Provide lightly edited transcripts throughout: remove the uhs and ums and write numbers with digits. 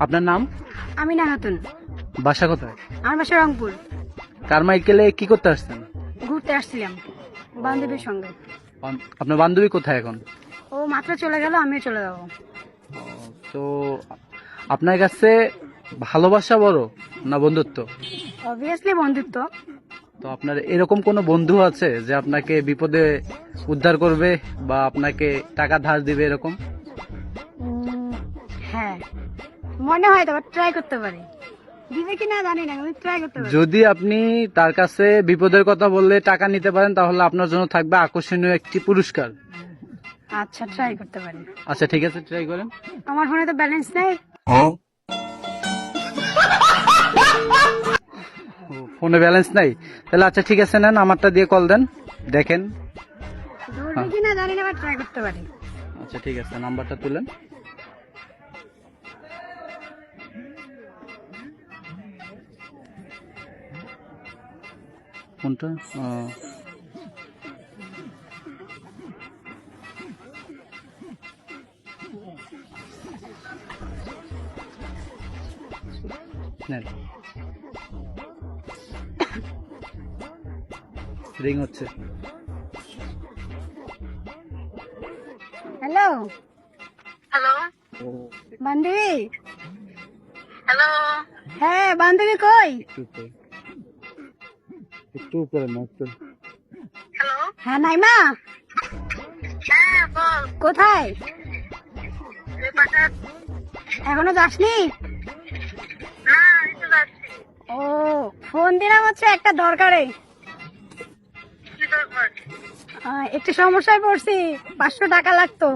আপনার নাম? আমিনা খাতুন। বাসা কোথায়? আমার বাসা রংপুর। কারমাইকেলে কি করতে আসছেন? ঘুরতে আসছিলাম বান্ধবীর সঙ্গে। আপনার বান্ধবী কোথায় এখন? ও মাত্র চলে গেল, আমিও চলে যাবো। তো আপনার কাছে ভালোবাসা বড় না বন্ধুত্ব? অবভিয়াসলি বন্ধুত্ব। তো আপনার এরকম কোনো বন্ধু আছে যে আপনাকে বিপদে উদ্ধার করবে বা আপনাকে টাকা ধার দিবে এরকম? হ্যাঁ, মনে হয় তো, ট্রাই করতে পারি। দিবে কিনা জানি না, আমি ট্রাই করতে পারি। যদি আপনি তার কাছে বিপদের কথা বললে টাকা নিতে পারেন তাহলে আপনার জন্য থাকবে আকর্ষণীয় একটি পুরস্কার। আচ্ছা, ট্রাই করতে পারি। আচ্ছা ঠিক আছে, ট্রাই করেন। আমার ফোনে তো ব্যালেন্স নেই। ফোনে ব্যালেন্স নাই? তাহলে আচ্ছা ঠিক আছে, নেন আমারটা দিয়ে কল দেন, দেখেন। ধরবে কিনা জানি না, ট্রাই করতে পারি। আচ্ছা ঠিক আছে, নাম্বারটা তুলেন। কোনটা? নেন, রিং হচ্ছে। হ্যালো হ্যালো বান্ধবী। হ্যালো হ্যাঁ বান্ধবী, কই? একটু উপরে না, একটু। হ্যালো হ্যাঁ নাইমা, হ্যাঁ বল। কোথায়? এই পাশে এখনো যাসনি? না, এই তো যাচ্ছি। ও, ফোন দিলাম হচ্ছে একটা দরকারে। কি দরকার? একটু সমস্যায় পড়ছি, 500 টাকা লাগতো।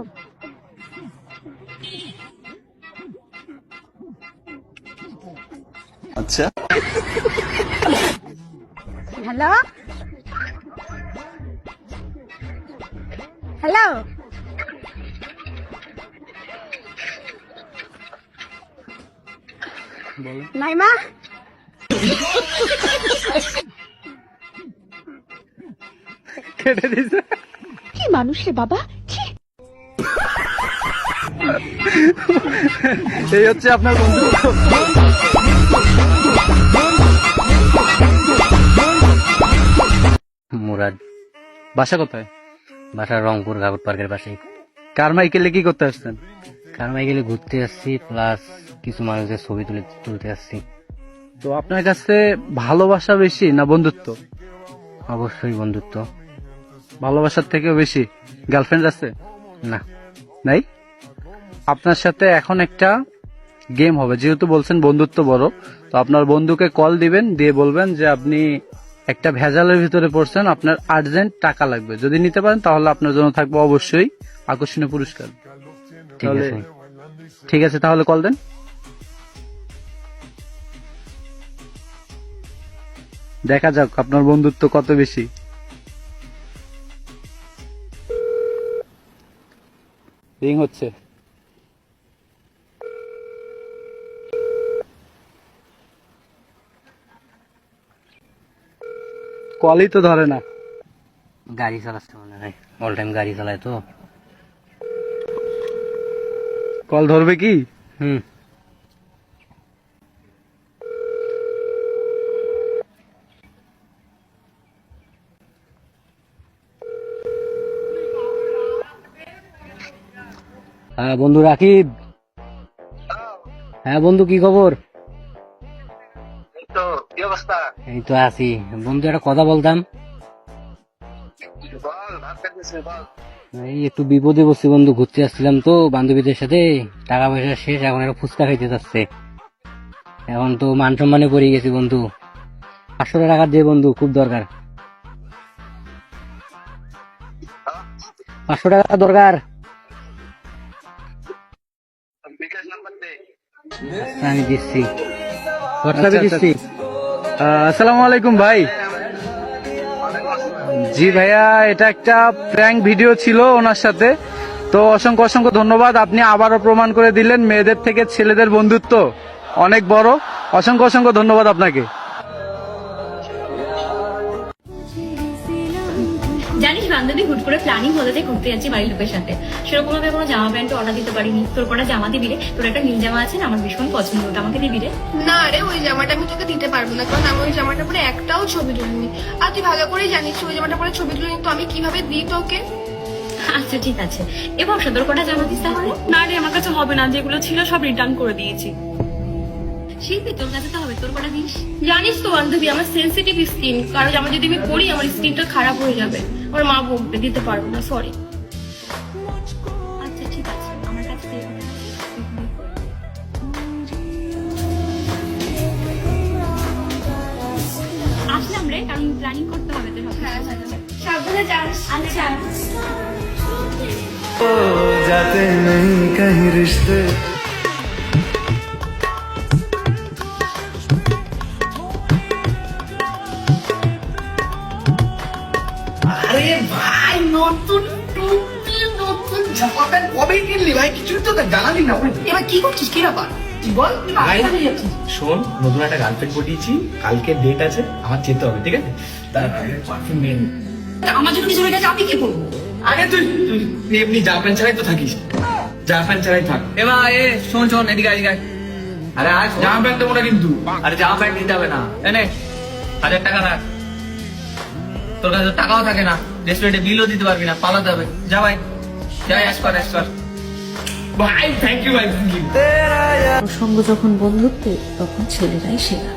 আচ্ছা, হ্যালো হ্যালো, বলেন। নাইমা। কেটে দিছে। কি মানুষ রে বাবা। এই হচ্ছে আপনার বন্ধু। মুরাদ। বাসা কোথায়? বাসা রংপুর গাবট পার্কের পাশে। কারমাইকেলে কি করতে আসছেন? কারমাইকেলে ঘুরতে আসছি, প্লাস কিছু মানুষের ছবি তুলতে আসছি। তো আপনার কাছে ভালোবাসা বেশি না বন্ধুত্ব? অবশ্যই বন্ধুত্ব। ভালোবাসার থেকেও বেশি? গার্লফ্রেন্ড আছে? না। নাই? আপনার সাথে এখন একটা গেম হবে, যেহেতু বলছেন বন্ধুত্ব বড়, তো আপনার বন্ধুকে কল দিবেন, দিয়ে বলবেন যে আপনি একটা ভেজালের ভিতরে পড়ছেন, আপনার আর্জেন্ট টাকা লাগবে, যদি নিতে পারেন তাহলে আপনার জন্য থাকবে অবশ্যই আকর্ষণীয় পুরস্কার। ঠিক তাহলে আছে। ঠিক আছে, তাহলে কল দেন। দেখা যাক আপনার বন্ধুত্ব কত বেশি। রিং হচ্ছে। কলই তো ধরে না। গাড়ি চালাচ্ছে মনে হয়, অল টাইম গাড়ি চালায় তো। কল ধরবে কি? হুম। হ্যাঁ বন্ধু রাকিব। হ্যাঁ বন্ধু, কি খবর? এই তো কি অবস্থা? এই তো আছি বন্ধু, একটা কথা বলতাম। বল, ভাত খাইতেছিস বল। এই একটু বিপদে বসছি বন্ধু, ঘুরতে আসছিলাম তো বান্ধবীদের সাথে, টাকা পয়সা শেষ, এখন একটা ফুচকা খাইতে যাচ্ছে। এখন তো মান সম্মানে পড়ে গেছি বন্ধু, 500 টাকা দিয়ে বন্ধু, খুব দরকার। 500 টাকা দরকার। বিকাশ নাম্বার দে। আমি দিচ্ছি, হোয়াটসঅ্যাপে দিচ্ছি। আসসালামু আলাইকুম ভাই। জি ভাইয়া, এটা একটা প্র্যাঙ্ক ভিডিও ছিল ওনার সাথে, তো অসংখ্য অসংখ্য ধন্যবাদ। আপনি আবারও প্রমাণ করে দিলেন মেয়েদের থেকে ছেলেদের বন্ধুত্ব অনেক বড়। অসংখ্য অসংখ্য ধন্যবাদ আপনাকে। জানিস বান্ধবী হুট করে প্ল্যানিং হলো যে ঘুরতে যাচ্ছি বাড়ির লোকের সাথে, সেরকম ভাবে কোনো জামা প্যান্ট অর্ডার দিতে পারিনি। তোর কটা জামা দিবি রে? তোর একটা নীল জামা আছে না, আমার ভীষণ পছন্দ, ওটা আমাকে দিবি রে? না রে, ওই জামাটা আমি তোকে দিতে পারবো না, কারণ আমি ওই জামাটা পরে একটাও ছবি তুলিনি। আর তুই ভালো করেই জানিস ওই জামাটা পরে ছবি তুলিনি, তো আমি কিভাবে দিই তোকে? আচ্ছা ঠিক আছে, এবং তোর কটা জামা দিস তাহলে? না রে, আমার কাছে হবে না, যেগুলো ছিল সব রিটার্ন করে দিয়েছি। শিল্পী তোর কাছে তো হবে, তোর কটা দিস? জানিস তো বান্ধবী, আমার সেনসিটিভ স্কিন, কারণ জামা যদি আমি পরি আমার স্কিনটা খারাপ হয়ে যাবে, আমার মা বকবে, দিতে পারবো না, সরি। আচ্ছা ঠিক আছে, আমার কাছে দিয়ে দিবি। আসলাম রে, কারণ প্ল্যানিং করতে হবে তো। সাবধানে যাস। আচ্ছা जाते नहीं कहीं रिश्ते আরে ভাই, নতুন টুপি, নতুন জামা প্যান্ট কবে কিনলি ভাই? কিছুই তো জানালি না। এবার কি করছিস, কি ব্যাপার তুই বল? শোন, নতুন একটা গার্লফ্রেন্ড পটিয়েছি, কালকে ডেট আছে, আমার যেতে হবে, ঠিক আছে? তার পারফিউম নিয়ে নি। আমার জন্য কিছু হয়ে গেছে, আমি কি করবো? আরে তুই এমনি জামা প্যান্ট ছাড়াই তো থাকিস, জামা প্যান্ট ছাড়াই থাক। এবার শোন শোন, এদিকে এদিকে আয়। আরে আজ জামা প্যান্ট দেবো না কিন্তু। আরে জামা প্যান্ট নিতে হবে না, এনে 1000 টাকা রাখ। তোর কাছে তো টাকাও থাকে না, রেস্টুরেন্টে বিলও দিতে পারবি না, পালাতে হবে। যা ভাই, যাই, অ্যাশ কর, অ্যাশ কর। ভাই থ্যাংক ইউ ভাই, থ্যাংক ইউ। প্রসঙ্গ যখন বন্ধুত্বের, তখন ছেলেরাই সেরা।